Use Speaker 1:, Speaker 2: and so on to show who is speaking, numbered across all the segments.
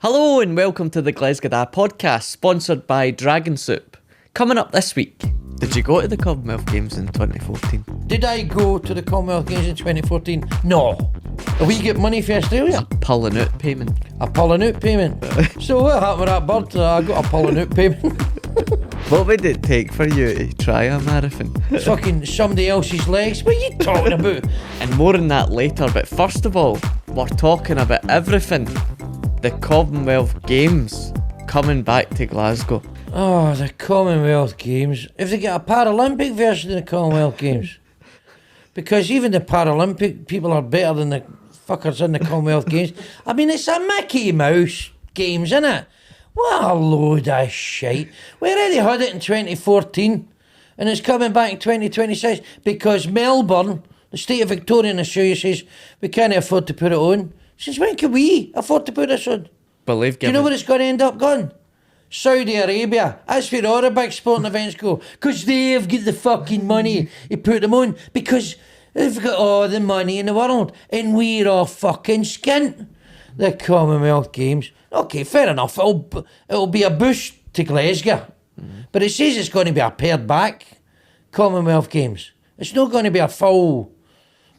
Speaker 1: Hello and welcome to the Glesga podcast, sponsored by Dragon Soup. Coming up this week, did you go to the Commonwealth Games in 2014?
Speaker 2: Did I go to the Commonwealth Games in 2014? No. We get money for Australia.
Speaker 1: A pulling out payment.
Speaker 2: A pulling out payment. So what happened with that bird? I got a pulling out payment.
Speaker 1: What would it take for you to try a marathon?
Speaker 2: Fucking somebody else's legs. What are you talking about?
Speaker 1: And more on that later, but first of all, we're talking about everything. The Commonwealth Games coming back to Glasgow.
Speaker 2: Oh, the Commonwealth Games. If they get a Paralympic version of the Commonwealth Games. Because even the Paralympic people are better than the fuckers in the Commonwealth Games. I mean, it's a Mickey Mouse Games, isn't it? What a load of shite. We already had it in 2014 and it's coming back in 2026 because Melbourne, the state of Victoria in Australia, says we can't afford to put it on. Since when can we afford to put this on? Do you know where it's going to end up going? Saudi Arabia. That's where all the big sporting events go. Because they've got the fucking money to put them on. Because they've got all the money in the world. And we're all fucking skint. The Commonwealth Games. Okay, fair enough. It'll be a boost to Glesga. But it says it's going to be a pared back Commonwealth Games. It's not going to be a full...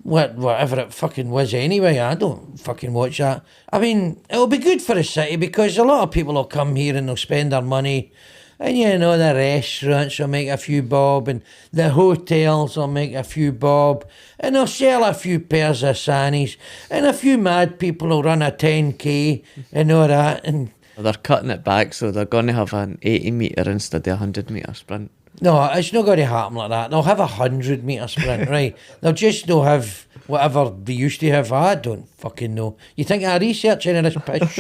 Speaker 2: whatever it fucking was anyway. I don't fucking watch that. I mean, it'll be good for the city because a lot of people will come here and they'll spend their money, and you know, the restaurants will make a few bob and the hotels will make a few bob and they'll sell a few pairs of sannies and a few mad people will run a 10k and all that. And
Speaker 1: they're cutting it back, so they're going to have an 80 metre instead of a 100 metre sprint.
Speaker 2: No, it's not going to happen like that. They'll have a 100 metre sprint, right? They'll just not have whatever they used to have. I don't fucking know. You think I research any of this pish?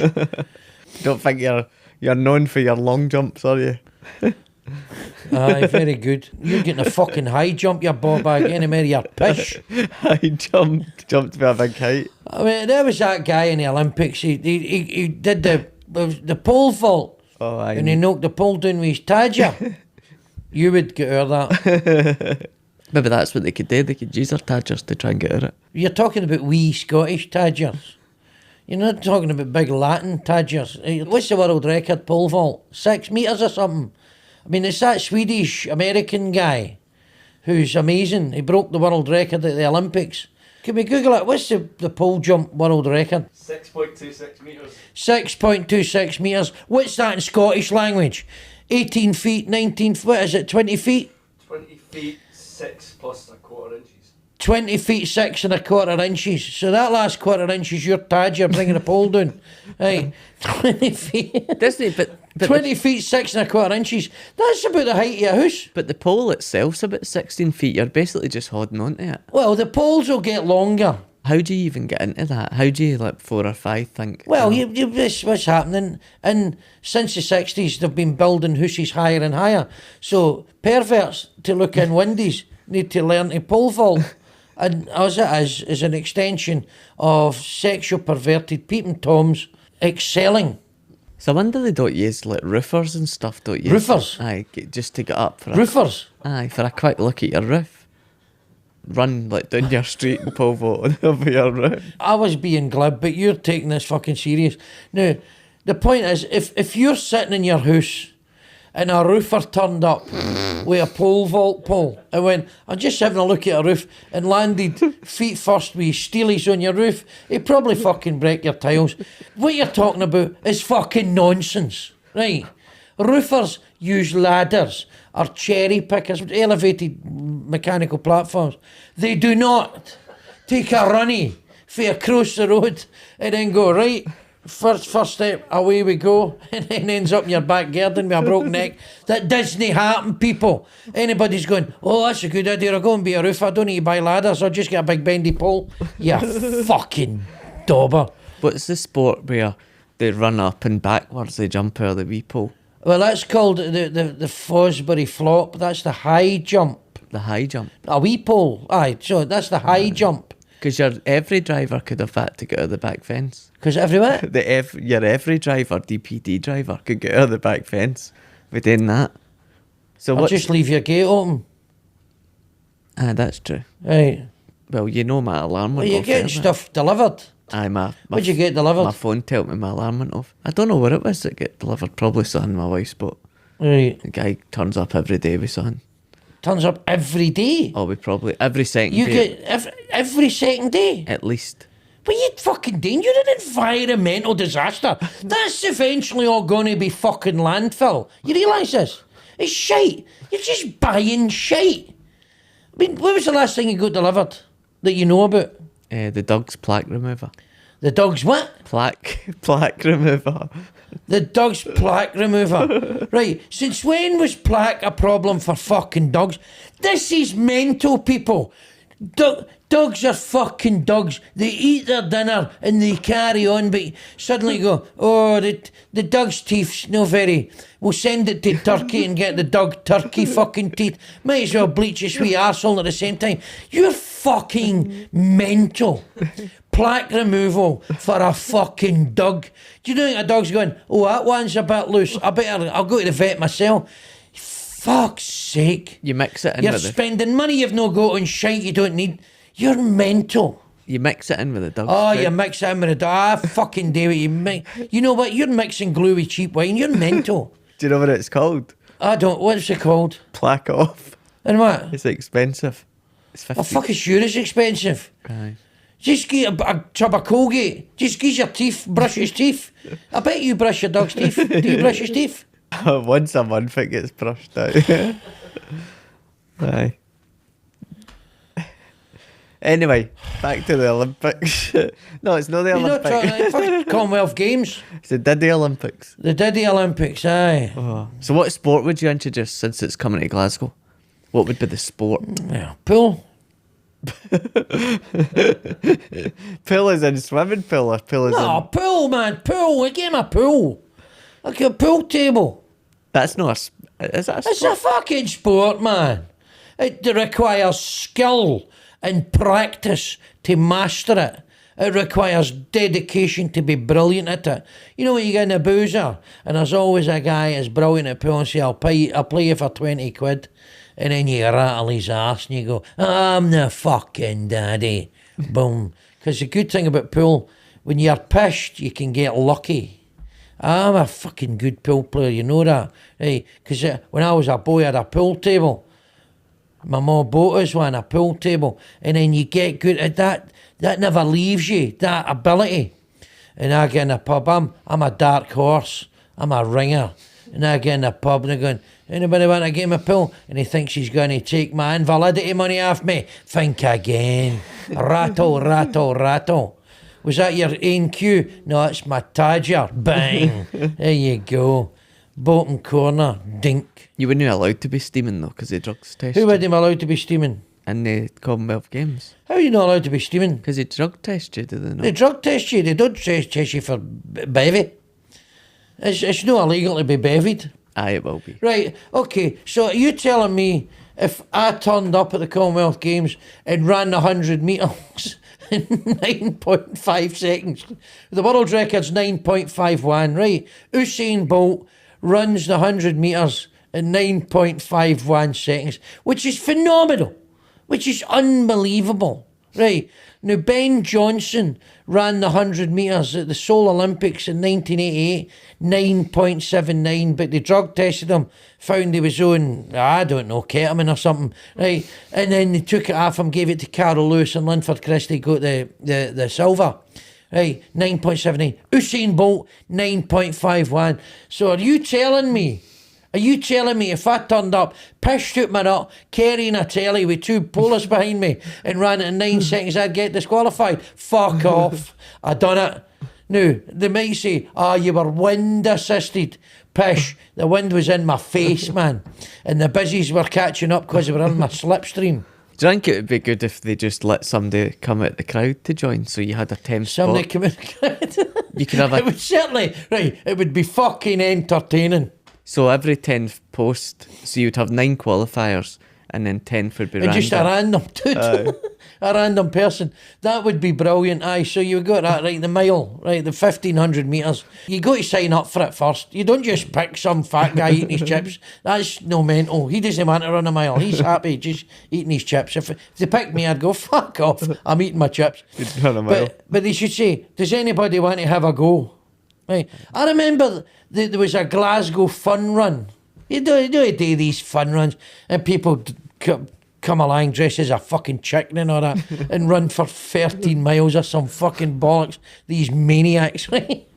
Speaker 1: Don't think you're known for your long jumps, are you?
Speaker 2: Aye, very good. You're getting a fucking high jump, you bob bag, any more of your pish.
Speaker 1: I jumped to a big height.
Speaker 2: I mean, there was that guy in the Olympics. He did the pole vault.
Speaker 1: Oh, aye.
Speaker 2: And he knocked the pole down with his tadger. You would get out of that.
Speaker 1: Maybe that's what they could do. They could use their tadgers to try and get out of it.
Speaker 2: You're talking about wee Scottish tadgers. You're not talking about big Latin tadgers. What's the world record pole vault? 6 metres or something. I mean, it's that Swedish-American guy who's amazing. He broke the world record at the Olympics. Can we Google it? What's the pole jump world record?
Speaker 3: 6.26 metres.
Speaker 2: 6.26 metres. What's that in Scottish language? 18 feet, 19 feet, what is it, 20 feet?
Speaker 3: 20 feet 6 plus a quarter inches.
Speaker 2: 20 feet 6 and a quarter inches. So that last quarter inch is your tadge, you're bringing the pole down. Right, 20 feet.
Speaker 1: Doesn't it? But
Speaker 2: 20 feet 6 and a quarter inches. That's about the height of a house.
Speaker 1: But the pole itself's about 16 feet. You're basically just holding on to it.
Speaker 2: Well, the poles will get longer.
Speaker 1: How do you even get into that? How do you, like 4 or 5, think?
Speaker 2: Well, this what's happening. And since the 60s, they've been building houses higher and higher. So perverts to look in windies need to learn to pole vault. And as it is an extension of sexual perverted peeping toms excelling.
Speaker 1: So I wonder they don't use like roofers and stuff, don't you?
Speaker 2: Roofers?
Speaker 1: Aye, just to get up for
Speaker 2: Roofers?
Speaker 1: Aye, for a quick look at your roof. Run like down your street and pole vault over your roof.
Speaker 2: I was being glib, but you're taking this fucking serious. Now, the point is, if you're sitting in your house and a roofer turned up with a pole vault pole and went, I'm just having a look at a roof, and landed feet first with steelies on your roof, he'd probably fucking break your tiles. What you're talking about is fucking nonsense, right? Roofers use ladders or cherry pickers with elevated mechanical platforms. They do not take a runny for across the road and then go, right, first step, away we go, and then ends up in your back garden with a broken neck. That doesn't happen, people. Anybody's going, oh, that's a good idea, I'll go and be a roofer, I don't need to buy ladders, I'll just get a big bendy pole. You fucking dauber.
Speaker 1: What's the sport where they run up and backwards, they jump out of the wee pole?
Speaker 2: Well, that's called the Fosbury flop. That's the high jump.
Speaker 1: The high jump?
Speaker 2: A wee pole. Aye, so that's the high jump.
Speaker 1: Because every driver could have had to get out of the back fence.
Speaker 2: Because everywhere?
Speaker 1: Your every driver, DPD driver, could get out of the back fence with doing that. So
Speaker 2: I'll just leave your gate open.
Speaker 1: Ah, that's true.
Speaker 2: Right.
Speaker 1: Well, you know my alarm
Speaker 2: Well,
Speaker 1: went
Speaker 2: you're
Speaker 1: off
Speaker 2: getting
Speaker 1: earlier.
Speaker 2: stuff delivered
Speaker 1: Aye,
Speaker 2: What'd you get delivered?
Speaker 1: My phone told me my alarm went off. I don't know where it was that get delivered. Probably something my wife's, but
Speaker 2: Right.
Speaker 1: the guy turns up every day with something.
Speaker 2: Turns up every day.
Speaker 1: Oh, we probably every second
Speaker 2: You
Speaker 1: day.
Speaker 2: get every second day.
Speaker 1: At least.
Speaker 2: What you fucking doing? You're an environmental disaster. That's eventually all going to be fucking landfill. You realise this? It's shite. You're just buying shite. I mean, when was the last thing you got delivered that you know about?
Speaker 1: The dog's plaque remover.
Speaker 2: The dog's what?
Speaker 1: Plaque remover.
Speaker 2: The dog's plaque remover. Right, since when was plaque a problem for fucking dogs? This is mental, people. Dogs are fucking dogs. They eat their dinner and they carry on, but suddenly you go, oh, the dog's teeth's no very. We'll send it to Turkey and get the dog turkey fucking teeth. Might as well bleach his wee arsehole at the same time. You're fucking mental. Plaque removal for a fucking dog. Do you think a dog's going, oh, that one's a bit loose. I'll go to the vet myself. Fuck's sake.
Speaker 1: You mix it in
Speaker 2: You're
Speaker 1: with
Speaker 2: spending money you've no got on shite you don't need. You're mental.
Speaker 1: You mix it in with the dog.
Speaker 2: Oh, you mix it in with a dog. Fucking do it. You know what? You're mixing glue with cheap wine. You're mental.
Speaker 1: Do you know what it's called?
Speaker 2: I don't. What's it called?
Speaker 1: Plaque off.
Speaker 2: And what?
Speaker 1: It's expensive. It's 50.
Speaker 2: Oh, fuck, it's sure it's expensive.
Speaker 1: Aye.
Speaker 2: Just get a tub of Colgate. Just get your teeth, brush his teeth. I bet you brush your dog's teeth. Do you brush his teeth?
Speaker 1: Once a month it gets brushed out. Aye. Anyway, back to the Olympics. No, it's not the
Speaker 2: You're not
Speaker 1: Olympics.
Speaker 2: talking fucking Commonwealth Games.
Speaker 1: It's the Diddy Olympics.
Speaker 2: The Diddy Olympics, aye.
Speaker 1: Oh. So what sport would you introduce since it's coming to Glasgow? What would be the sport?
Speaker 2: Yeah, pool.
Speaker 1: Pool is in swimming pool or pool is
Speaker 2: No,
Speaker 1: in...
Speaker 2: pool, man, pool. Give him a pool. Like a pool table.
Speaker 1: That's not is that a
Speaker 2: It's
Speaker 1: sport?
Speaker 2: a fucking sport, man. It requires skill and practice to master it. It requires dedication to be brilliant at it. You know when you get in a boozer and there's always a guy that's brilliant at pool and say, I'll play you for 20 quid. And then you rattle his ass and you go, I'm the fucking daddy. Boom. Because the good thing about pool, when you're pished, you can get lucky. I'm a fucking good pool player, you know that? Right? Because when I was a boy, I had a pool table. My mum bought us one, a pool table. And then you get good at that. That never leaves you, that ability. And I get in a pub, I'm a dark horse. I'm a ringer. And I get in a pub and they're going, anybody want a game of pool? And he thinks he's going to take my invalidity money off me. Think again. Rattle, rattle, rattle. Was that your A&Q? No, it's my Tadger. Bang. There you go. Bolton corner. Dink.
Speaker 1: You weren't allowed to be steaming though because the drugs test
Speaker 2: Who
Speaker 1: you
Speaker 2: wasn't allowed to be steaming?
Speaker 1: in the Commonwealth Games.
Speaker 2: How are you not allowed to be steaming?
Speaker 1: Because they drug test you, do they not?
Speaker 2: They drug test you. They don't test you for bevy. It's not illegal to be bevied.
Speaker 1: Aye, it will be.
Speaker 2: Right, okay, so are you telling me if I turned up at the Commonwealth Games and ran the 100 metres in 9.5 seconds, the world record's 9.51, right? Usain Bolt runs the 100 metres in 9.51 seconds, which is phenomenal, which is unbelievable, right? Now, Ben Johnson ran the 100 metres at the Seoul Olympics in 1988, 9.79, but they drug tested him, found he was on, I don't know, ketamine or something, right? And then they took it off him, gave it to Carol Lewis and Linford Christie, got the silver. Right, 9.79. Usain Bolt, 9.51. So are you telling me if I turned up, pished out my nut, carrying a telly with two police behind me and ran it in 9 seconds, I'd get disqualified? Fuck off. I done it. Now, they might say, you were wind assisted. Pish, the wind was in my face, man. And the busies were catching up because they were in my slipstream.
Speaker 1: Do you think it would be good if they just let somebody come out the crowd to join so you had a 10
Speaker 2: Somebody
Speaker 1: spot?
Speaker 2: come in.
Speaker 1: You could have
Speaker 2: It would certainly, right, it would be fucking entertaining.
Speaker 1: So every 10 post, so you'd have 9 qualifiers and then 10 would be
Speaker 2: And
Speaker 1: random.
Speaker 2: just a random dude. a random person. That would be brilliant. Aye, so you got that, right, the mile, right, the 1,500 metres. You got to sign up for it first. You don't just pick some fat guy eating his chips. That's no mental. He doesn't want to run a mile. He's happy just eating his chips. If they picked me, I'd go, fuck off. I'm eating my chips.
Speaker 1: You'd run a mile.
Speaker 2: But they should say, does anybody want to have a go? Right. I remember there was a Glasgow fun run. You do these fun runs, and people come along dressed as a fucking chicken and all that, and run for 13 miles or some fucking bollocks. These maniacs, right?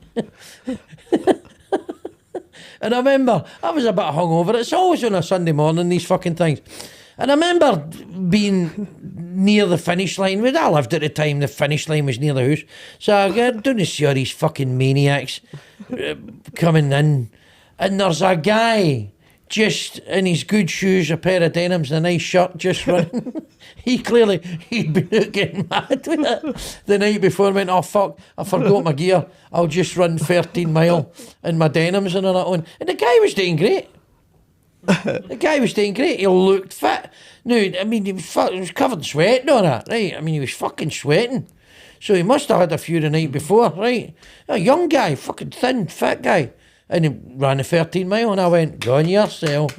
Speaker 2: And I remember, I was a bit hungover. It's always on a Sunday morning, these fucking things. And I remember being near the finish line. Where I lived at the time, the finish line was near the house. So I got down to see all these fucking maniacs coming in. And there's a guy just in his good shoes, a pair of denims and a nice shirt, just running. He'd been out getting mad with it the night before. Went, oh fuck, I forgot my gear. I'll just run 13 mile in my denims and all that on. And the guy was doing great. He looked fit. No, I mean, he was covered in sweat and all that, right? I mean, he was fucking sweating. So he must have had a few the night before, right? A young guy, fucking thin, fat guy. And he ran a 13 mile, and I went, go on yourself.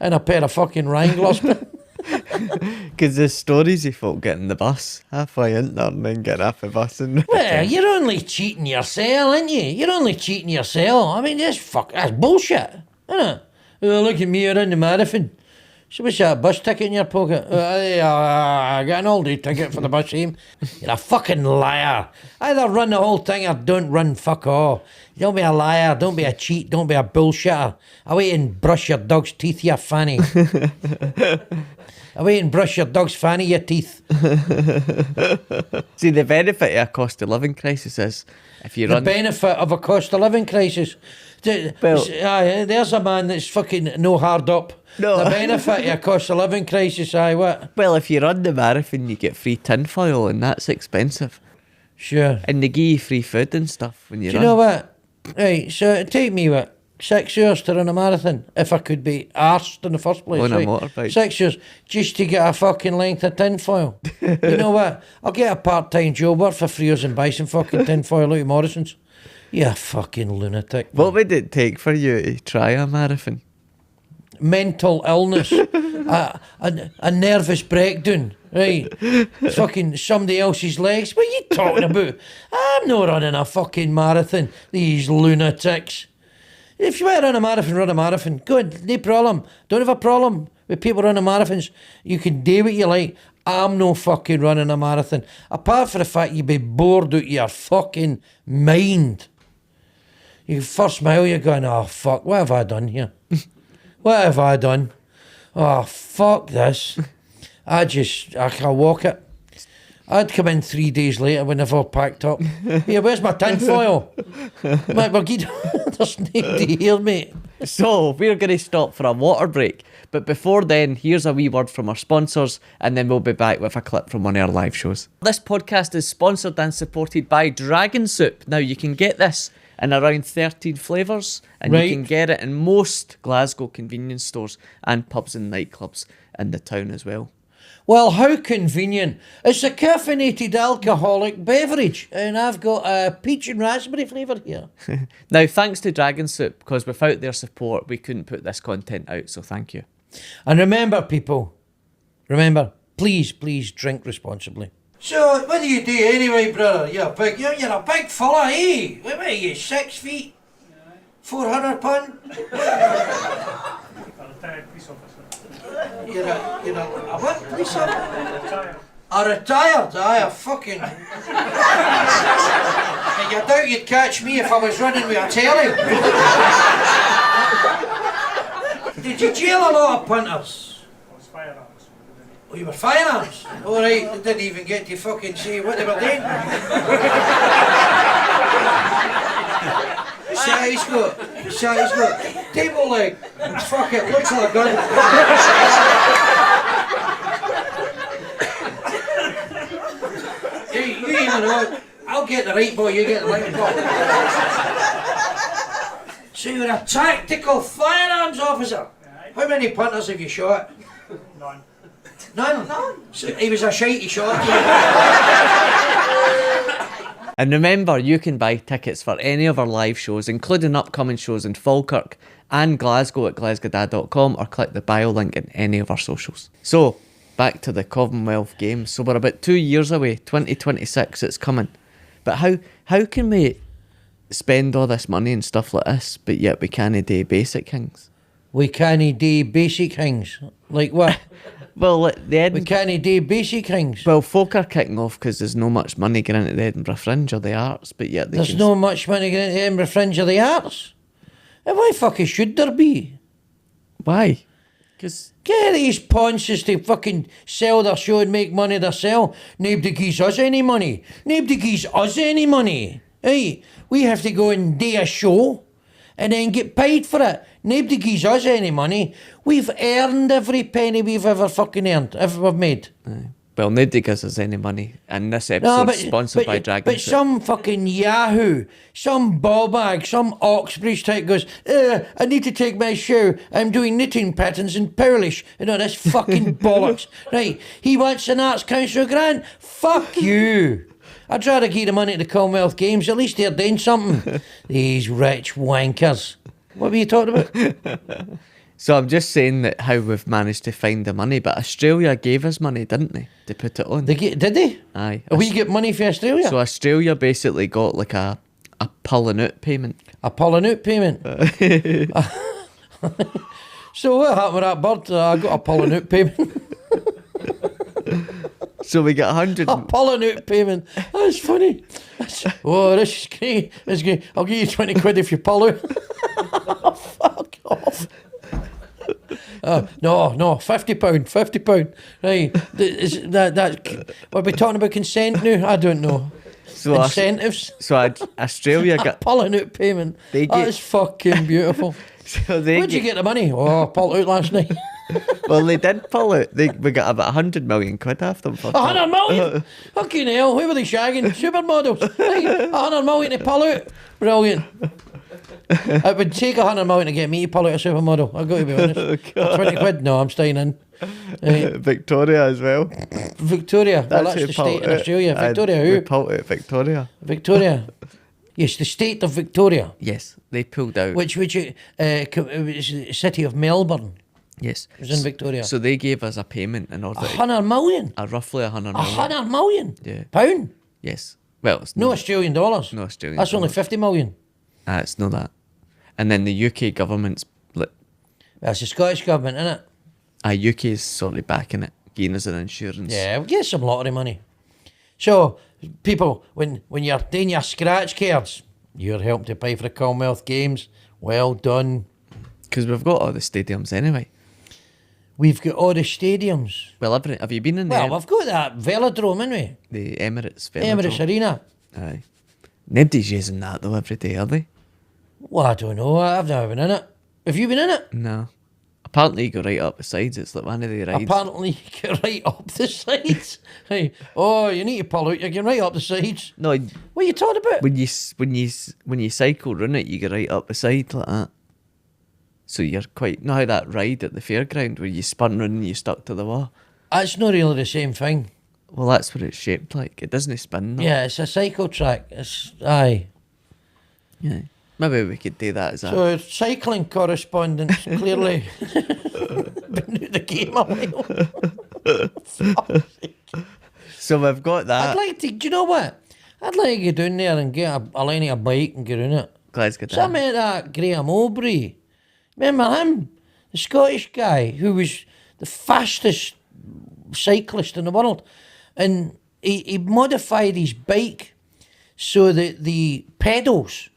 Speaker 2: And a pair of fucking Wranglers.
Speaker 1: Because there's stories of folk getting the bus halfway in there and then getting off the bus. And
Speaker 2: Well, you're only cheating yourself, aren't you? You're only cheating yourself. I mean, that's bullshit, isn't it? Look at me, you're in the marathon. So what's that, bus ticket in your pocket? I got an all-day ticket for the bus home. You're a fucking liar. Either run the whole thing or don't run, fuck all. Don't be a liar, don't be a cheat, don't be a bullshitter. Away and brush your dog's teeth, you fanny. Away and brush your dog's fanny, your teeth.
Speaker 1: See, the benefit of a cost of living crisis is if you run...
Speaker 2: The benefit of a cost of living crisis.
Speaker 1: Well,
Speaker 2: there's a man that's fucking no hard up.
Speaker 1: No.
Speaker 2: The benefit of a cost of living crisis, aye, what?
Speaker 1: Well, if you run the marathon, you get free tinfoil, and that's expensive.
Speaker 2: Sure.
Speaker 1: And they give you free food and stuff when you
Speaker 2: Do
Speaker 1: run.
Speaker 2: you know what? Right, so it'd take me, 6 years to run a marathon, if I could be arsed in the first place.
Speaker 1: On a
Speaker 2: right?
Speaker 1: motorbike.
Speaker 2: 6 years, just to get a fucking length of tinfoil. You know what? I'll get a part-time job, work for 3 years and buy some fucking tinfoil out of Morrison's. You fucking lunatic.
Speaker 1: What would it take for you to try a marathon?
Speaker 2: Mental illness, a nervous breakdown, right? Fucking somebody else's legs. What are you talking about? I'm not running a fucking marathon. These lunatics. If you want to run a marathon. Good, no problem. Don't have a problem with people running marathons. You can do what you like. I'm no fucking running a marathon. Apart from the fact you'd be bored out of your fucking mind. You first mile, you're going, oh fuck, what have I done here? What have I done? Oh, fuck this. I can't walk it. I'd come in 3 days later when they've all packed up. Here, where's my tinfoil? There's nobody here, mate.
Speaker 1: So, we're going to stop for a water break. But before then, here's a wee word from our sponsors, and then we'll be back with a clip from one of our live shows. This podcast is sponsored and supported by Dragon Soup. Now, you can get this in around 13 flavours, and
Speaker 2: Right.
Speaker 1: you can get it in most Glasgow convenience stores and pubs and nightclubs in the town as well.
Speaker 2: Well, how convenient. It's a caffeinated alcoholic beverage, and I've got a peach and raspberry flavour here.
Speaker 1: Now, thanks to Dragon Soup, because without their support, we couldn't put this content out, so thank you.
Speaker 2: And remember, people, please drink responsibly. So, what do you do anyway, brother? You're a big fella, eh? What are you, 6 feet? 400 £400? You're a what, police officer? A retired? Aye, a fucking... And you doubt you'd catch me if I was running with a telly? Did you jail a lot of punters?
Speaker 3: I was firearms.
Speaker 2: Oh, you were firearms? All right, they didn't even get to fucking say what they were doing. Size got. Table leg. Fuck it, looks like a gun. Hey, you even know. I'll get the right boy, you get the right boy. So you're a tactical firearms officer? How many punters have you shot?
Speaker 3: None.
Speaker 2: None. So he was a shitey shot.
Speaker 1: And remember, you can buy tickets for any of our live shows, including upcoming shows in Falkirk and Glasgow at glesgadad.com, or click the bio link in any of our socials. So, back to the Commonwealth Games. So we're about 2 years away, 2026, it's coming. But how can we spend all this money and stuff like this, but yet we can't do basic things?
Speaker 2: We can't do basic things. Like what?
Speaker 1: Well, at the
Speaker 2: We can't do basic things.
Speaker 1: Well, folk are kicking off because there's no much money going into the Edinburgh Fringe or the arts, but yet
Speaker 2: There's no much money getting into Edinburgh Fringe of the Arts. And why fucking should there be?
Speaker 1: Why? Because
Speaker 2: Get these ponces to fucking sell their show and make money themselves. Nobody gives us any money. Nobody gives us any money. Hey, we have to go and do a show and then get paid for it. Nobody gives us any money. We've earned every penny we've ever fucking earned, ever made.
Speaker 1: well, nobody gives us any money, and this episode is sponsored by Dragon.
Speaker 2: But some fucking Yahoo, some ball bag, some Oxbridge type goes, I need to take my show. I'm doing knitting patterns in Polish. You know, this fucking bollocks. Right, he wants an Arts Council grant. Fuck you. I'd rather give the money to the Commonwealth Games. At least they're doing something. These rich wankers. What were you talking about?
Speaker 1: So I'm just saying that how we've managed to find the money, but Australia gave us money, didn't they, to put it on?
Speaker 2: Did they?
Speaker 1: Aye.
Speaker 2: We get money for Australia?
Speaker 1: So Australia basically got like a pulling out payment.
Speaker 2: A pulling out payment? So what happened with that bird? I got a pulling out payment.
Speaker 1: So we got 100.
Speaker 2: A pulling out payment. That's funny. Oh, this is great. This is great. I'll give you 20 quid if you pull out. Fuck off. No, £50. Right. Are we talking about consent now? I don't know.
Speaker 1: So
Speaker 2: Incentives.
Speaker 1: Australia got
Speaker 2: Pulling out payment. That's fucking beautiful.
Speaker 1: So
Speaker 2: Where'd you get the money? Oh, I pulled out last night.
Speaker 1: Well, they did pull out. We got about 100 million quid off them.
Speaker 2: 100 million? Fucking hell, who were they shagging? Supermodels. Right, 100 million to pull out. Brilliant. It would take 100 million to get me to pull out a supermodel. I've got to be honest. 20 quid? No, I'm staying in. Right.
Speaker 1: Victoria as well.
Speaker 2: Victoria. Well, that's the state in Australia. Victoria who?
Speaker 1: We pulled out Victoria.
Speaker 2: Victoria. Yes, the state of Victoria.
Speaker 1: Yes, they pulled out.
Speaker 2: Which it was the city of Melbourne.
Speaker 1: Yes.
Speaker 2: It was in Victoria.
Speaker 1: So they gave us a payment in order
Speaker 2: 100 million?
Speaker 1: roughly 100 million.
Speaker 2: 100 million?
Speaker 1: Yeah.
Speaker 2: Pound?
Speaker 1: Yes. Well, it's
Speaker 2: No
Speaker 1: not,
Speaker 2: Australian dollars?
Speaker 1: no Australian
Speaker 2: That's only
Speaker 1: dollars.
Speaker 2: 50 million.
Speaker 1: It's not that. And then the UK government's like,
Speaker 2: That's the Scottish government, isn't it?
Speaker 1: UK is sort of backing it, giving us an insurance.
Speaker 2: Yeah, we'll get some lottery money. So, people, when you're doing your scratch cards, you're helping to pay for the Commonwealth Games. Well done.
Speaker 1: Because we've got all the stadiums anyway.
Speaker 2: We've got all the stadiums.
Speaker 1: Well, have you been in
Speaker 2: Well, we've got that velodrome, haven't we?
Speaker 1: the Emirates Velodrome?
Speaker 2: Emirates Arena.
Speaker 1: Aye. Nobody's using that though every day, are they?
Speaker 2: Well, I don't know. I've never been in it. Have you been in it?
Speaker 1: No. Apparently you go right up the sides. It's like one of the rides.
Speaker 2: Apparently, you get right up the sides. Hey, oh, you need to pull out. You get right up the sides.
Speaker 1: No,
Speaker 2: What are you talking about?
Speaker 1: when you cycle round it, you go right up the side like that. So you're quite... Know how that ride at the fairground where you spun round and you stuck to the wall?
Speaker 2: That's not really the same thing.
Speaker 1: Well, that's what it's shaped like. It doesn't spin though.
Speaker 2: Yeah, it's a cycle track. Aye.
Speaker 1: Yeah. Maybe we could do that as a...
Speaker 2: So cycling correspondence clearly been out the game a while.
Speaker 1: So we've got that.
Speaker 2: I'd like to. Do you know what? I'd like to go down there and get a line of a bike and get on it.
Speaker 1: Glasgow.
Speaker 2: So I met that Graham Aubrey. Remember him? The Scottish guy who was the fastest cyclist in the world. And he modified his bike so that the pedals,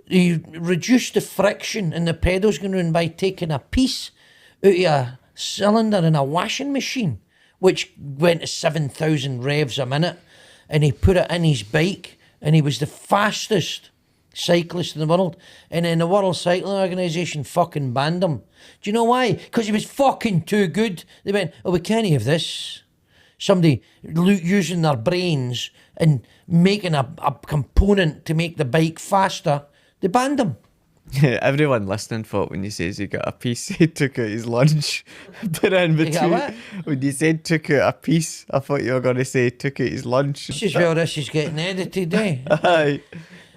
Speaker 2: he reduced the friction in the pedals going around by taking a piece out of a cylinder in a washing machine, which went to 7,000 revs a minute, and he put it in his bike, and he was the fastest cyclist in the world. And then the World Cycling Organisation fucking banned him. Do you know why? Because he was fucking too good. They went, oh, we can't have this. Somebody using their brains and making a component to make the bike faster. They banned him.
Speaker 1: Everyone listening thought when you says he got a piece, he took out his lunch. But in
Speaker 2: You got
Speaker 1: between,
Speaker 2: what?
Speaker 1: when you said took out a piece, I thought you were going to say took out his lunch.
Speaker 2: This is where this is getting edited, eh?
Speaker 1: Aye.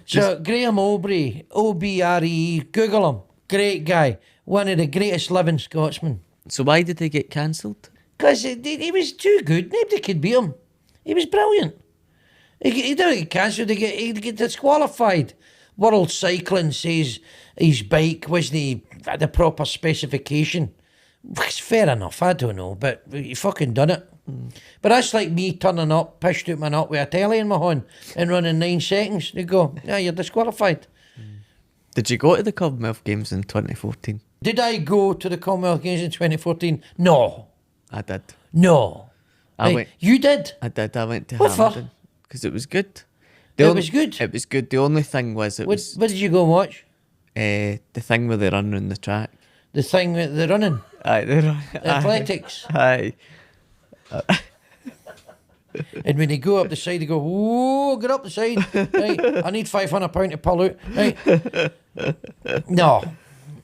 Speaker 2: So Graham Aubrey, O-B-R-E, Google him. Great guy. One of the greatest living Scotsmen.
Speaker 1: So why did they get cancelled?
Speaker 2: Because he was too good. Nobody could beat him. He was brilliant. He didn't get cancelled. He get disqualified. World Cycling says his bike wasn't the proper specification. It's fair enough, I don't know, but he fucking done it. But that's like me turning up, pushed out my nut with a telly in my hand and running 9 seconds. They go, yeah, you're disqualified.
Speaker 1: Did you go to the Commonwealth Games in 2014?
Speaker 2: Did I go to the Commonwealth Games in 2014? No.
Speaker 1: I did.
Speaker 2: No.
Speaker 1: I went.
Speaker 2: You did?
Speaker 1: I did. I went to
Speaker 2: What for?
Speaker 1: Hamilton because it was good.
Speaker 2: It was good?
Speaker 1: It was good. The only thing was
Speaker 2: What did you go and watch?
Speaker 1: the thing where they run on the track.
Speaker 2: The thing that they're running?
Speaker 1: Aye, they run.
Speaker 2: Athletics.
Speaker 1: Aye.
Speaker 2: And when they go up the side, they go, whoa, get up the side. Right, I need £500 to pull out. Right. No.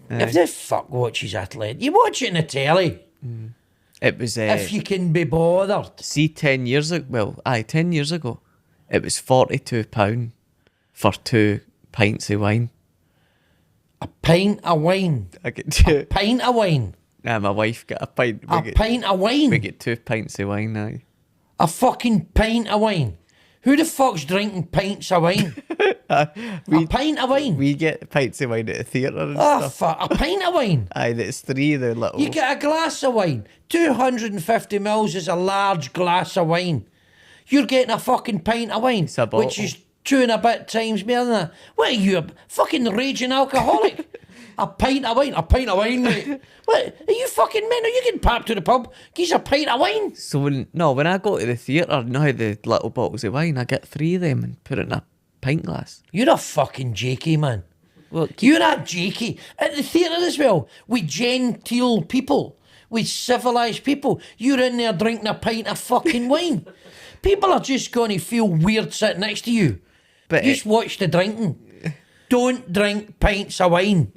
Speaker 2: If the fuck watches athlete, you watch it in the telly.
Speaker 1: It was.
Speaker 2: If you can be bothered.
Speaker 1: See, 10 years ago. Well, 10 years ago, it was £42 for 2 pints of wine.
Speaker 2: A pint of wine.
Speaker 1: I get 2.
Speaker 2: Pint of wine.
Speaker 1: Nah, my wife got a pint.
Speaker 2: A pint of wine.
Speaker 1: We get 2 pints of wine now.
Speaker 2: A fucking pint of wine. Who the fuck's drinking pints of wine? A pint of wine.
Speaker 1: We get pints of wine at the theatre and
Speaker 2: Oh,
Speaker 1: stuff.
Speaker 2: fuck. A pint of wine.
Speaker 1: Aye, that's 3 of the little.
Speaker 2: You get a glass of wine. 250 mils is a large glass of wine. You're getting a fucking pint of wine,
Speaker 1: It's a bottle.
Speaker 2: which is 2 and a bit times more than that. What are you, a fucking raging alcoholic? A pint of wine, mate. What? Are you fucking men? Are you getting papped to the pub? Gives a pint of wine.
Speaker 1: So when I go to the theatre, you know how the little bottles of wine, I get 3 of them and put it in a pint glass.
Speaker 2: You're a fucking jakey, man.
Speaker 1: Well,
Speaker 2: You're a jakey. At the theatre as well, with genteel people, with civilised people. You're in there drinking a pint of fucking wine. People are just going to feel weird sitting next to you.
Speaker 1: But
Speaker 2: Just watch the drinking. Don't drink pints of wine.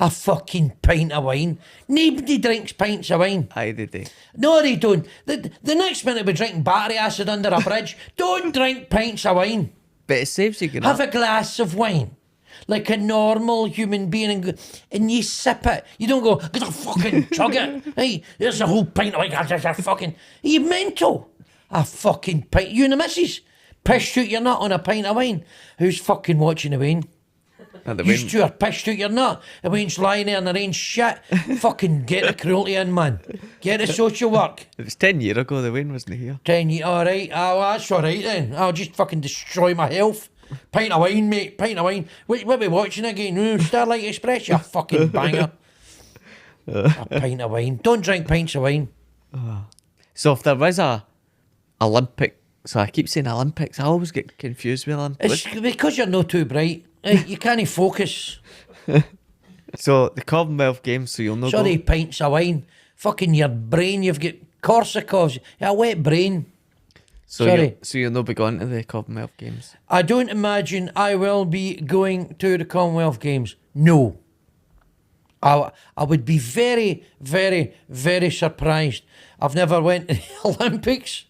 Speaker 2: A fucking pint of wine. Nobody drinks pints of wine.
Speaker 1: aye, they do.
Speaker 2: No, they don't. The next minute we're drinking battery acid under a bridge. Don't drink pints of wine.
Speaker 1: But it saves you going
Speaker 2: Have a glass of wine. Like a normal human being, and you sip it. You don't go, gonna fucking chug it. Hey, there's a whole pint of wine. Fucking, are you mental? A fucking pint. You and the missus pissed out your nut on a pint of wine. Who's fucking watching the wine?
Speaker 1: And the
Speaker 2: You
Speaker 1: wine-
Speaker 2: Stuart pissed out your nut. The wine's lying there in the rain. Shit. Fucking get the cruelty in, man. Get the social work.
Speaker 1: It was 10 years ago, the wine wasn't here.
Speaker 2: 10 years, alright. Oh, that's alright then. I'll just fucking destroy my health. Pint of wine, mate. Pint of wine. What are we watching again? Starlight Express, you fucking banger. A pint of wine. Don't drink pints of wine.
Speaker 1: So if there was a Olympic, so I keep saying Olympics, I always get confused with Olympics.
Speaker 2: It's because you're not too bright. You can't focus.
Speaker 1: So the Commonwealth Games, so you'll know.
Speaker 2: Sorry, pints of wine. Fucking your brain, you've got Korsakoffs. A wet brain.
Speaker 1: So
Speaker 2: sorry.
Speaker 1: you'll not be going to the Commonwealth Games.
Speaker 2: I don't imagine I will be going to the Commonwealth Games. No. I would be very, very, very surprised. I've never went to the Olympics.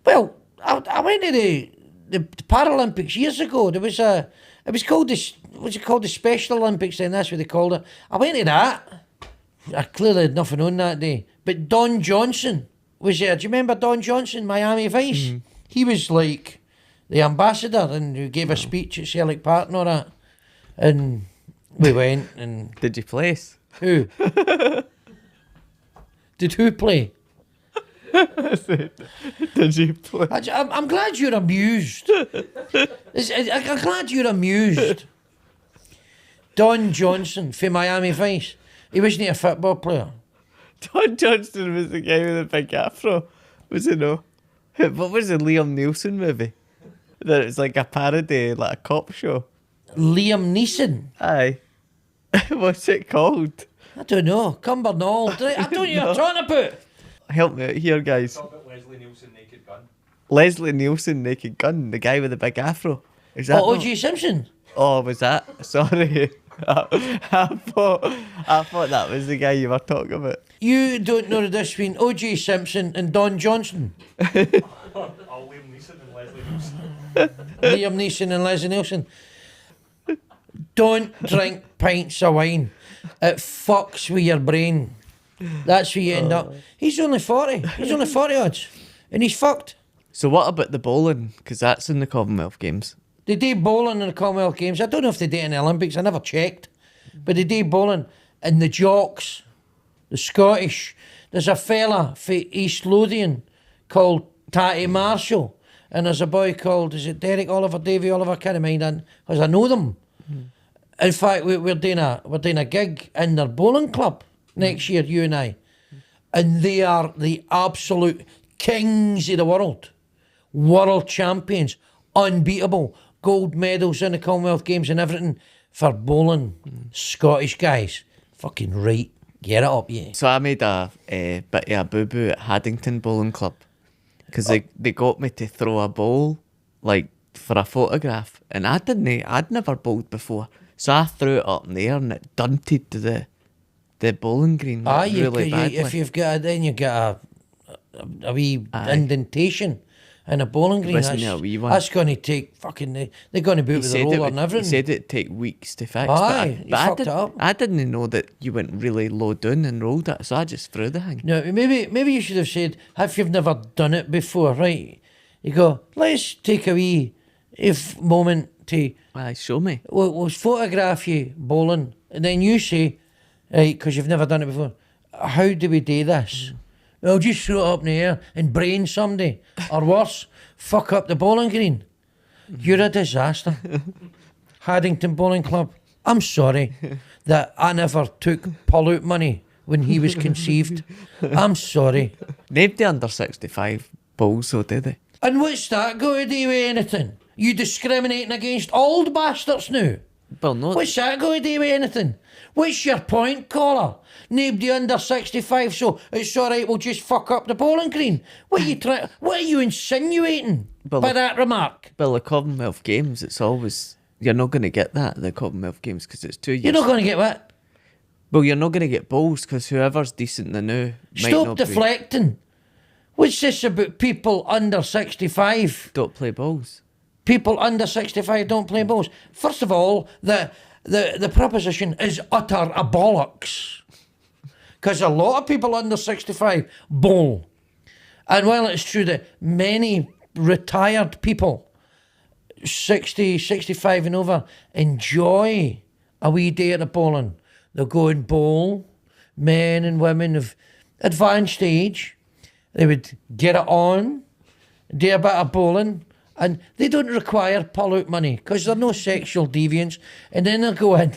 Speaker 2: Well, I went to the Paralympics years ago. It was called the Special Olympics then, that's what they called it. I went to that. I clearly had nothing on that day. But Don Johnson was there. Do you remember Don Johnson, Miami Vice? Mm-hmm. He was like the ambassador and who gave a speech at Selleck Park and all that. And we went and...
Speaker 1: Did you place?
Speaker 2: Who? Did who play?
Speaker 1: Did you play?
Speaker 2: I'm glad you're amused. I'm glad you're amused. Don Johnson for Miami Vice. He wasn't a football player.
Speaker 1: Don Johnston was the guy with the big afro. Was it no? What was the Liam Neeson movie? That it was like a parody, like a cop show.
Speaker 2: Liam Neeson.
Speaker 1: Aye. What's it called?
Speaker 2: I don't know. Cumbernauld. I don't know what you're talking about.
Speaker 1: Help me out here, guys.
Speaker 3: Talk about Leslie Nielsen Naked Gun.
Speaker 1: Leslie Nielsen, Naked Gun, the guy with the big afro. Is that?
Speaker 2: Oh,
Speaker 1: not-
Speaker 2: O.J. Simpson.
Speaker 1: Oh, was that? Sorry. I thought that was the guy you were talking about.
Speaker 2: You don't know the difference between O.J. Simpson and Don Johnson.
Speaker 3: I'll Liam Neeson and Leslie Nielsen.
Speaker 2: Liam Neeson and Leslie Nielsen. Don't drink pints of wine. It fucks with your brain. That's where you end up. He's only 40. He's only 40 odds. And he's fucked.
Speaker 1: So what about the bowling? Because that's in the Commonwealth Games.
Speaker 2: They do bowling in the Commonwealth Games. I don't know if they do it in the Olympics. I never checked. But they do bowling. And the jocks, the Scottish, there's a fella for East Lothian called Tatty Marshall. And there's a boy called, is it Derek Oliver, Davy Oliver? I can't mind, because I know them. In fact, we're doing a gig in their bowling club next year, you and I. And they are the absolute kings of the world champions, unbeatable, gold medals in the Commonwealth Games and everything for bowling. Scottish guys, fucking right, get it up, yeah.
Speaker 1: So I made a bit of a boo-boo at Haddington Bowling Club because they got me to throw a ball like for a photograph, and I'd never bowled before, so I threw it up in the air and it dunted to the bowling green really badly.
Speaker 2: If you've got then you get a wee indentation in a bowling green.
Speaker 1: Listen, a wee one.
Speaker 2: That's going to take fucking. They're going to boot with the roller and everything.
Speaker 1: He said it'd take weeks to fix.
Speaker 2: Aye,
Speaker 1: but
Speaker 2: fucked it up.
Speaker 1: I didn't know that you went really low down and rolled it, so I just threw the thing.
Speaker 2: No, maybe you should have said, if you've never done it before, right? You go, let's take a wee moment to.
Speaker 1: Aye, show me.
Speaker 2: We'll photograph you bowling, and then you say, right, because you've never done it before, how do we do this? Well, just throw it up in the air and brain somebody, or worse, fuck up the bowling green. You're a disaster. Haddington Bowling Club, I'm sorry that I never took Paul out money when he was conceived. I'm sorry.
Speaker 1: Nobody under 65 bowls, though, did they?
Speaker 2: And what's that got to do with anything? You discriminating against old bastards now?
Speaker 1: Well, no.
Speaker 2: What's that got to do with anything? What's your point, caller? Nobody under 65, so it's all right, we'll just fuck up the bowling green. What are you insinuating by that remark?
Speaker 1: Well, the Commonwealth Games, it's always... You're not going to get that at the Commonwealth Games because it's 2 years.
Speaker 2: You're not going to get what?
Speaker 1: Well, you're not going to get bowls because whoever's decent the now might
Speaker 2: Stop
Speaker 1: not
Speaker 2: deflecting. What's this about people under 65?
Speaker 1: Don't play bowls.
Speaker 2: People under 65 don't play bowls. First of all, the proposition is utter a bollocks. Because a lot of people under 65 bowl. And while it's true that many retired people, 60, 65 and over, enjoy a wee day at the bowling. They'll go and bowl. Men and women of advanced age, they would get it on, do a bit of bowling, and they don't require pull-out money because they're no sexual deviants. And then they'll go in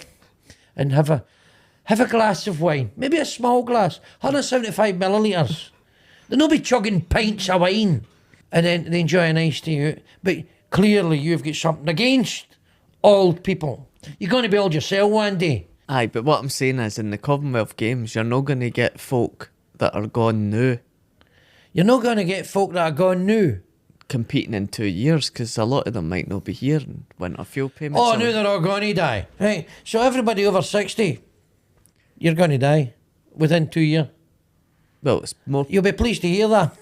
Speaker 2: and have a glass of wine, maybe a small glass, 175 millilitres. They'll not be chugging pints of wine. And then they enjoy a nice day out. But clearly you've got something against old people. You're going to be old yourself one day.
Speaker 1: Aye, but what I'm saying is in the Commonwealth Games, you're not going to get folk that are gone now
Speaker 2: You're not going to get folk that are gone new.
Speaker 1: competing in 2 years because a lot of them might not be here and winter fuel payments.
Speaker 2: Oh, now they're all going to die. Right, so everybody over 60, you're going to die within 2 years.
Speaker 1: Well, it's more...
Speaker 2: You'll be pleased to hear that.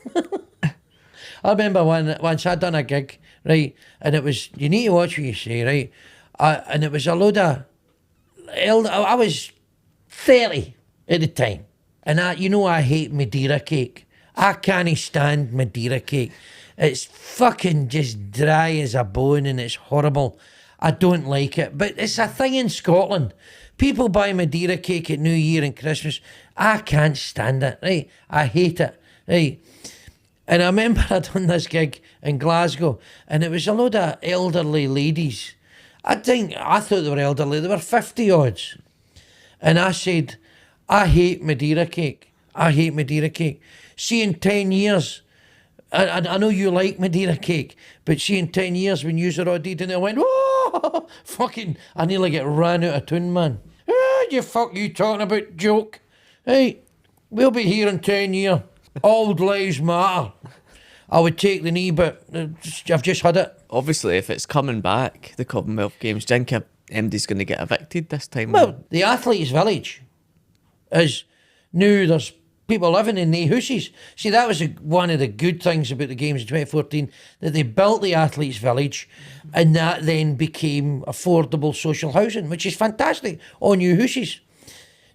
Speaker 2: I remember once I'd done a gig, right, and it was, you need to watch what you say, right, and it was a load of I was 30 at the time, and I hate Madeira cake. I can't stand Madeira cake. It's fucking just dry as a bone and it's horrible. I don't like it, but it's a thing in Scotland. People buy Madeira cake at New Year and Christmas. I can't stand it, right? I hate it, right? And I remember I'd done this gig in Glasgow, and it was a load of elderly ladies. I thought they were elderly. They were 50 odds. And I said, I hate Madeira cake. I hate Madeira cake. See, in 10 years, I know you like Madeira cake, but see, in 10 years when you all did, and I went, whoa, fucking, I nearly get ran out of town, man. You fuck you talking about, joke? Hey, we'll be here in 10 years. Old lives matter. I would take the knee, but I've just had it.
Speaker 1: Obviously, if it's coming back, the Commonwealth Games, do you think MD's going to get evicted this time.
Speaker 2: Well, the Athletes' Village is new. There's people living in the houses. See, that was one of the good things about the games in 2014, that they built the Athletes' Village, and that then became affordable social housing, which is fantastic, all new houses.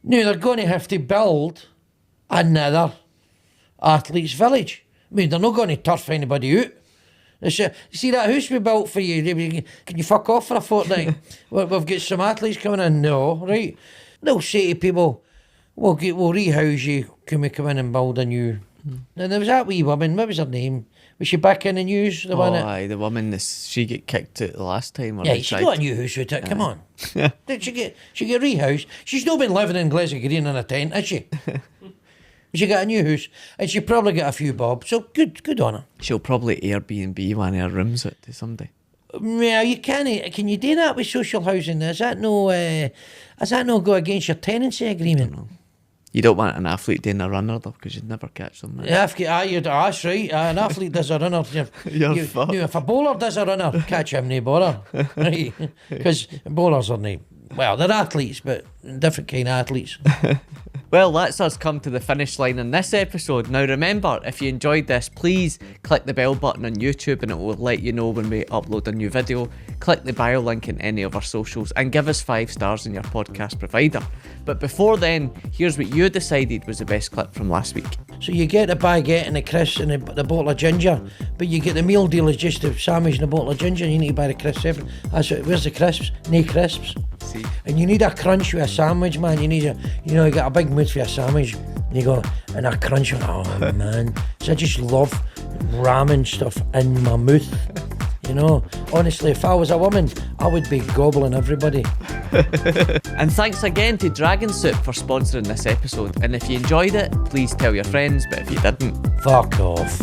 Speaker 2: Now they're going to have to build another Athletes' Village. I mean, they're not going to turf anybody out. See that house we built for you? Can you fuck off for a fortnight? We've got some athletes coming in. No, right? They'll say to people, we'll rehouse you. Can we come in and build a new? And there was that wee woman. What was her name? Was she back in the news? The one
Speaker 1: aye, the woman. She get kicked out the last time.
Speaker 2: Yeah, she got a new house with it. Come on. Did she get rehoused? She's not been living in Glesga Green in a tent, has she? She got a new house, and she probably got a few bob. So good on her.
Speaker 1: She'll probably Airbnb one of her rooms out to somebody.
Speaker 2: Yeah, you can't. Can you do that with social housing? Is that no go against your tenancy agreement?
Speaker 1: You don't want an athlete doing a runner though, because you'd never catch them.
Speaker 2: That's right. An athlete does a runner.
Speaker 1: You're fucked.
Speaker 2: If a bowler does a runner, catch him, no bother. Right? Because bowlers are they're athletes, but different kind of athletes.
Speaker 1: Well, that's us come to the finish line in this episode. Now remember, if you enjoyed this, please click the bell button on YouTube and it will let you know when we upload a new video. Click the bio link in any of our socials and give us 5 stars in your podcast provider. But before then, here's what you decided was the best clip from last week.
Speaker 2: So you get the baguette and the crisps and the bottle of ginger, but you get the meal deal is just a sandwich and a bottle of ginger. You need to buy the crisps separate. Where's the crisps? No crisps.
Speaker 1: See?
Speaker 2: And you need a crunch with a sandwich, man. You need you got a big mood for a sandwich. And you go, and a crunch. Oh man, so I just love ramen stuff in my mouth. Honestly, if I was a woman, I would be gobbling everybody.
Speaker 1: And thanks again to Dragon Soup for sponsoring this episode. And if you enjoyed it, please tell your friends. But if you didn't,
Speaker 2: fuck off.